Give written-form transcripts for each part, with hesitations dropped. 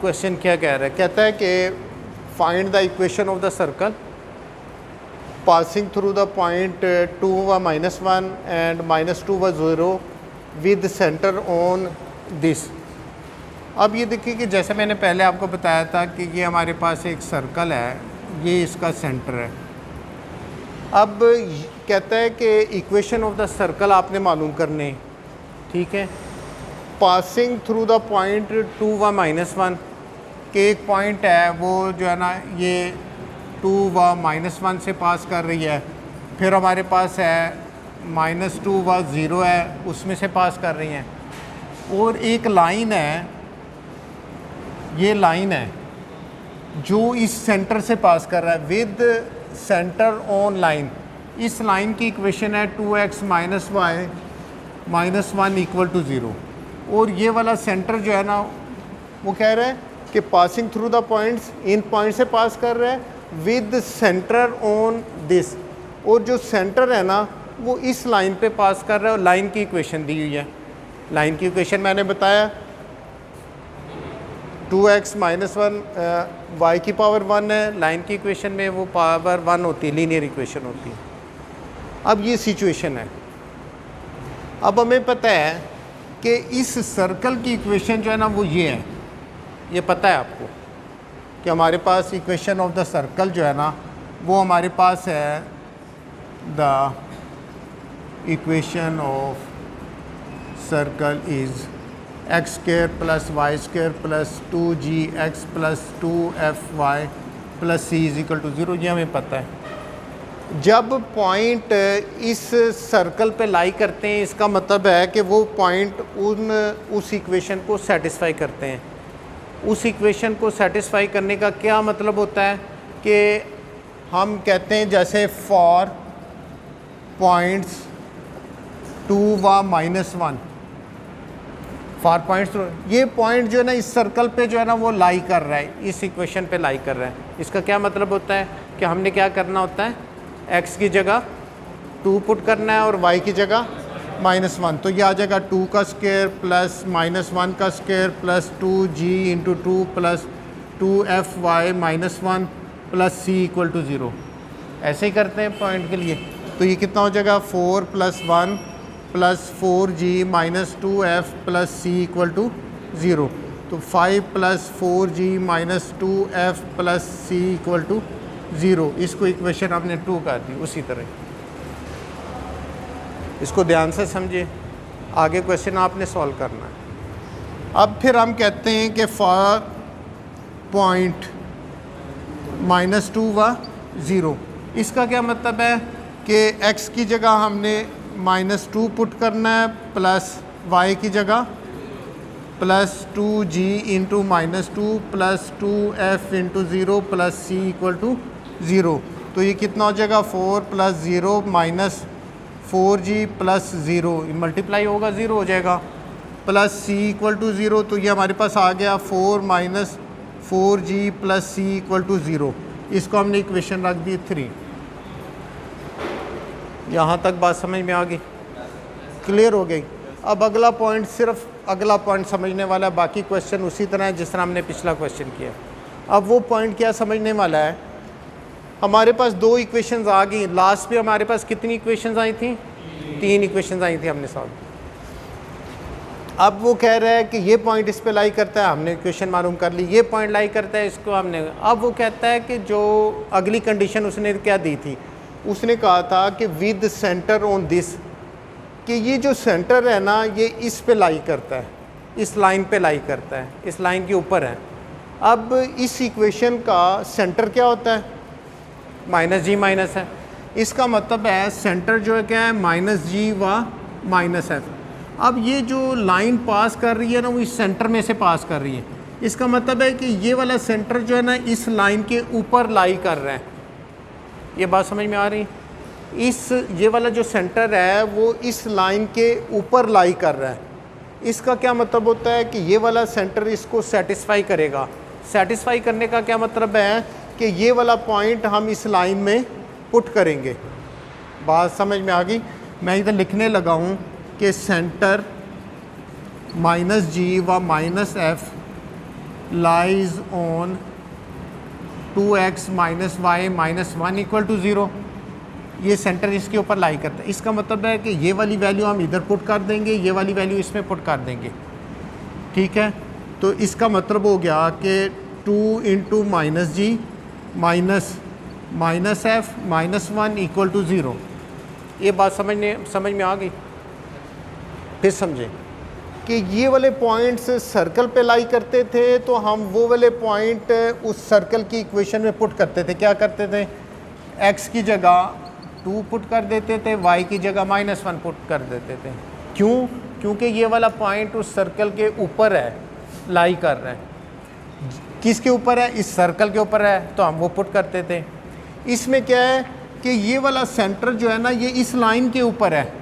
Question क्या कह रहा है, कहता है कि find the equation of the circle passing through the point 2 व -1 एंड -2 व 0 विद सेंटर ऑन दिस। अब ये देखिए कि जैसे मैंने पहले आपको बताया था कि ये हमारे पास एक सर्कल है, ये इसका सेंटर है। अब कहता है कि इक्वेशन ऑफ द सर्कल आपने मालूम करने, ठीक है, पासिंग थ्रू द पॉइंट 2 व -1 के एक पॉइंट है वो जो है ना ये 2 व -1 से पास कर रही है, फिर हमारे पास है -2 व 0 है उसमें से पास कर रही हैं, और एक लाइन है, ये लाइन है जो इस सेंटर से पास कर रहा है विद सेंटर ऑन लाइन। इस लाइन की इक्वेशन है 2x - y - 1 = 0, और ये वाला सेंटर जो है ना वो कह रहा है कि passing through the points, in point से पास कर रहा है विद सेंटर ऑन दिस, और जो सेंटर है ना वो इस लाइन पे पास कर रहा है, और लाइन की इक्वेशन दी हुई है। लाइन की इक्वेशन मैंने बताया 2x - 1 y की पावर 1 है, लाइन की इक्वेशन में वो पावर 1 होती है, लीनियर इक्वेशन होती है। अब ये सिचुएशन है। अब हमें पता है कि इस सर्कल की इक्वेशन जो है ना वो ये है, ये पता है आपको कि हमारे पास इक्वेशन ऑफ द सर्कल जो है ना वो हमारे पास है the equation of circle is x² + y² + 2gx + 2fy + c = 0। ये हमें पता है। जब पॉइंट इस सर्कल पे लाई करते हैं इसका मतलब है कि वो पॉइंट उस इक्वेशन को सेटिस्फाई करते हैं। उस इक्वेशन को सेटिस्फाई करने का क्या मतलब होता है कि हम कहते हैं जैसे फॉर पॉइंट्स 2 व -1, फॉर पॉइंट्स, ये पॉइंट जो है ना इस सर्कल पे जो है ना वो लाई कर रहा है, इस इक्वेशन पे लाई कर रहा है। इसका क्या मतलब होता है कि हमने क्या करना होता है, x की जगह 2 पुट करना है और y की जगह -1, तो ये आ जाएगा 2 का स्क्वायर प्लस -1 का square plus 2g × 2 plus 2fy -1 plus c = 0। ऐसे ही करते हैं पॉइंट के लिए, तो ये कितना हो जाएगा 4 + 1 plus 4g - 2f plus c = 0, तो 5 + 4g - 2f प्लस c = 0। इसको इक्वेशन आपने 2 कर दी। उसी तरह इसको ध्यान से समझिए, आगे क्वेश्चन आपने सॉल्व करना है। अब फिर हम कहते हैं कि फॉर पॉइंट -2 व 0, इसका क्या मतलब है कि x की जगह हमने -2 पुट करना है प्लस y की जगह plus 2g × -2 plus 2f × 0 plus c = 0, तो ये कितना हो जाएगा 4 + 0 - 4g प्लस 0, मल्टीप्लाई होगा 0 हो जाएगा, प्लस c = 0, तो ये हमारे पास आ गया 4 - 4g प्लस c = 0। इसको हमने इक्वेशन रख दी 3। यहाँ तक बात समझ में आ गई, क्लियर हो गई। अब अगला पॉइंट, सिर्फ अगला पॉइंट समझने वाला है, बाकी क्वेश्चन उसी तरह है जिस तरह हमने पिछला क्वेश्चन किया। अब वो पॉइंट क्या समझने वाला है, हमारे पास 2 इक्वेशंस आ गई, लास्ट पे हमारे पास कितनी इक्वेशंस आई थी, 3 इक्वेशंस आई थी, हमने सॉल्व। अब वो कह रहा है कि ये पॉइंट इस पे लाई करता है, हमने इक्वेशन मालूम कर ली, ये पॉइंट लाई करता है, इसको हमने। अब वो कहता है कि जो अगली कंडीशन उसने क्या दी थी, उसने कहा था कि विद सेंटर ऑन दिस, कि ये जो सेंटर है ना ये इस पे लाई करता है, इस लाइन पे लाई करता है, इस लाइन के ऊपर है। अब इस इक्वेशन का सेंटर क्या होता है, -g - है। इसका मतलब है सेंटर जो है क्या है, -g व -f। अब ये जो लाइन पास कर रही है ना वो इस सेंटर में से पास कर रही है। इसका मतलब है कि ये वाला सेंटर जो है ना इस लाइन के ऊपर लाई कर रहा है। ये बात समझ में आ रही, ये वाला जो सेंटर है वो इस लाइन के ऊपर लाई कर रहा है। इसका क्या मतलब होता है कि ये वाला सेंटर इसको सेटिस्फाई करेगा। सेटिस्फाई करने का क्या मतलब है कि ये वाला पॉइंट हम इस लाइन में पुट करेंगे। बात समझ में आ गई। मैं इधर लिखने लगा हूँ कि सेंटर -g व -f lies on 2x minus Y minus 1 equal to 0। ये सेंटर इसके ऊपर लाई करता है। इसका मतलब है कि ये वाली वैल्यू हम इधर पुट कर देंगे, ये वाली वैल्यू इसमें पुट कर देंगे, ठीक है। तो इसका मतलब हो गया कि 2 into minus G minus F minus 1 equal to 0। ये बात समझ में आ गई? फिर समझें कि ये वाले पॉइंट्स सर्कल पे लाई करते थे, तो हम वो वाले पॉइंट उस सर्कल की इक्वेशन में पुट करते थे। क्या करते थे? x की जगह 2 पुट कर देते थे, y की जगह -1 पुट कर देते थे। क्यों? क्योंकि ये वाला पॉइंट उस सर्कल के ऊपर है, लाई कर रहा है। किसके ऊपर है? इस सर्कल के ऊपर है, तो हम वो पुट करते थे। इसमें क्या है कि ये वाला सेंटर जो है ना, ये इस लाइन के ऊपर है।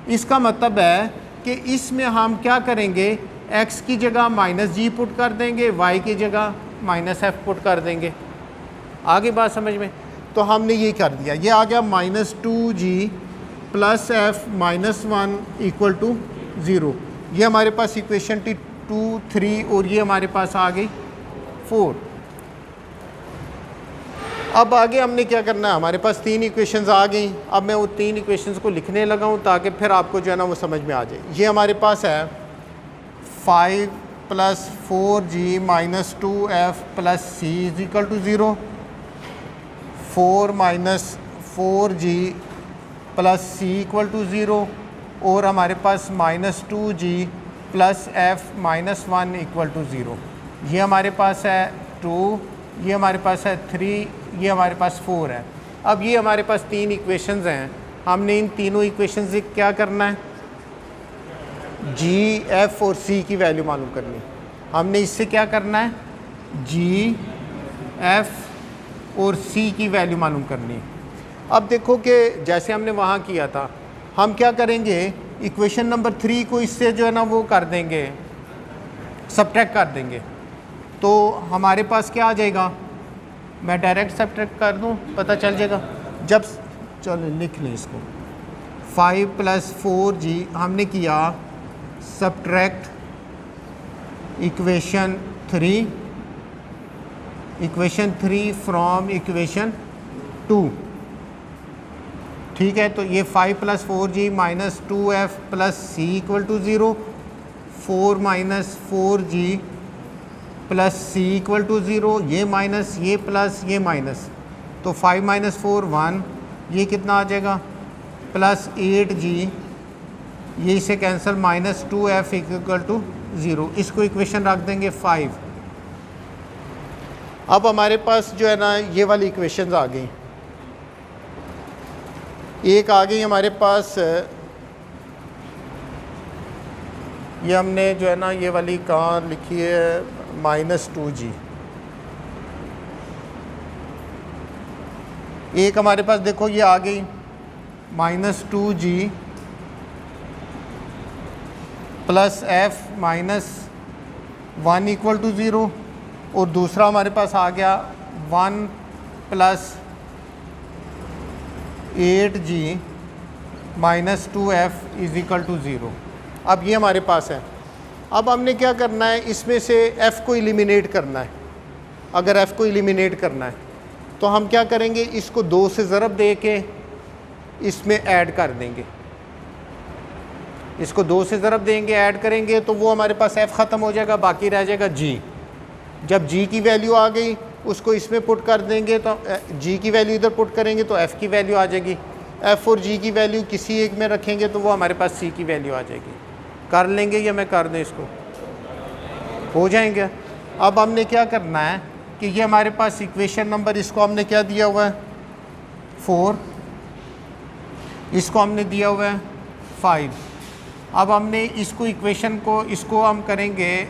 इसका मतलब है कि इसमें हम क्या करेंगे, x की जगह -g पुट कर देंगे, y की जगह -f पुट कर देंगे। आगे बात समझ में? तो हमने ये कर दिया, ये आ गया -2g plus f -1 equal to 0। ये हमारे पास इक्वेशन थी 2, 3 और ये हमारे पास आ गई 4। अब आगे हमने क्या करना है, हमारे पास 3 इक्वेशंस आ गई। अब मैं वो 3 इक्वेशंस को लिखने लगा हूँ ताकि फिर आपको जो है ना वो समझ में आ जाए। ये हमारे पास है 5 + 4g - 2f + c = 0, 4 - 4g + c = 0 और हमारे पास -2g + f - 1 = 0। ये हमारे पास है 2, ये हमारे पास है 3, ये हमारे पास 4 है। अब ये हमारे पास 3 इक्वेशंस हैं। हमने इन तीनों इक्वेशन से क्या करना है, g, f और c की वैल्यू मालूम करनी। हमने इससे क्या करना है, g, f और c की वैल्यू मालूम करनी। अब देखो कि जैसे हमने वहाँ किया था, हम क्या करेंगे, इक्वेशन नंबर 3 को इससे जो है ना वो कर देंगे, सब्ट्रैक्ट कर देंगे। तो हमारे पास क्या आ जाएगा, मैं डायरेक्ट सब्ट्रैक्ट कर दूं, पता चल जाएगा। जब चलो लिख लें इसको, 5 + 4g हमने किया सब्ट्रैक्ट इक्वेशन 3 फ्रॉम इक्वेशन 2, ठीक है। तो ये 5 + 4g - 2f + c = 0, 4 - 4g + c = 0, ये माइनस, ये प्लस, ये माइनस, तो 5 - 4 1, ये कितना आ जाएगा, +8g, ये इसे कैंसिल, -2f = 0। इसको इक्वेशन रख देंगे 5। अब हमारे पास जो है ना ये वाली इक्वेशंस आ गई। एक आ गई हमारे पास, ये हमने जो है ना ये वाली कहाँ लिखी है, -2g। एक हमारे पास देखो ये आ गई -2g + f - 1 = 0 और दूसरा हमारे पास आ गया 1 + 8g - 2f = 0। अब ये हमारे पास है। अब हमने क्या करना है, इसमें से f को एलिमिनेट करना है। अगर f को एलिमिनेट करना है तो हम क्या करेंगे, इसको 2 से ज़रब दे के इसमें ऐड कर देंगे। इसको 2 से ज़रब देंगे, ऐड करेंगे, तो वो हमारे पास f ख़त्म हो जाएगा, बाकी रह जाएगा g। जब g की वैल्यू आ गई उसको इसमें पुट कर देंगे, तो g की वैल्यू इधर पुट करेंगे तो f की वैल्यू आ जाएगी। f और g की वैल्यू किसी एक में रखेंगे तो वो हमारे पास c की वैल्यू आ जाएगी। कर लेंगे या मैं कर दूँ, इसको हो जाएंगे। अब हमने क्या करना है कि ये हमारे पास इक्वेशन नंबर, इसको हमने क्या दिया हुआ है 4, इसको हमने दिया हुआ है 5। अब हमने इसको इक्वेशन को, इसको हम करेंगे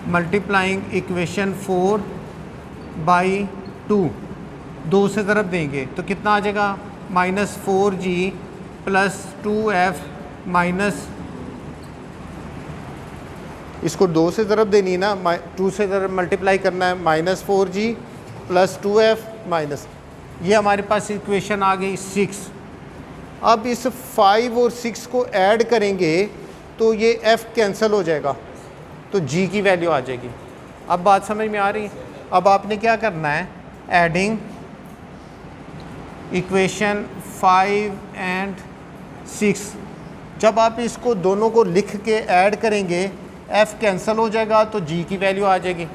मल्टीप्लाइंग इक्वेशन 4/2, 2 से ज़रब देंगे तो कितना आ जाएगा, -4g + 2f माइनस, इसको 2 से ज़रब देनी ना, 2 से ज़रब मल्टीप्लाई करना है, -4g + 2f माइनस, ये हमारे पास इक्वेशन आ गई 6। अब इस 5 और 6 को ऐड करेंगे तो ये एफ़ कैंसिल हो जाएगा, तो जी की वैल्यू आ जाएगी। अब बात समझ में आ रही है? अब आपने क्या करना है, एडिंग इक्वेशन 5 एंड 6, जब आप इसको दोनों को लिख के ऐड करेंगे एफ़ कैंसिल हो जाएगा तो जी की वैल्यू आ जाएगी।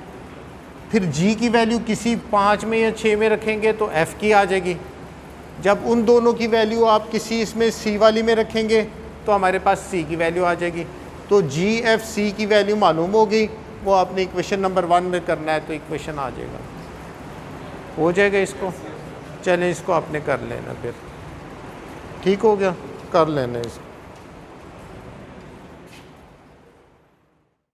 फिर जी की वैल्यू किसी 5 में या 6 में रखेंगे तो एफ़ की आ जाएगी। जब उन दोनों की वैल्यू आप किसी इसमें सी वाली में रखेंगे तो हमारे पास सी की वैल्यू आ जाएगी। तो जी एफ सी की वैल्यू मालूम हो गई, वो आपने इक्वेशन नंबर 1 में करना है तो इक्वेशन आ जाएगा, हो जाएगा। इसको चलें, इसको आपने कर लेना, फिर ठीक हो गया, कर लेना इसको।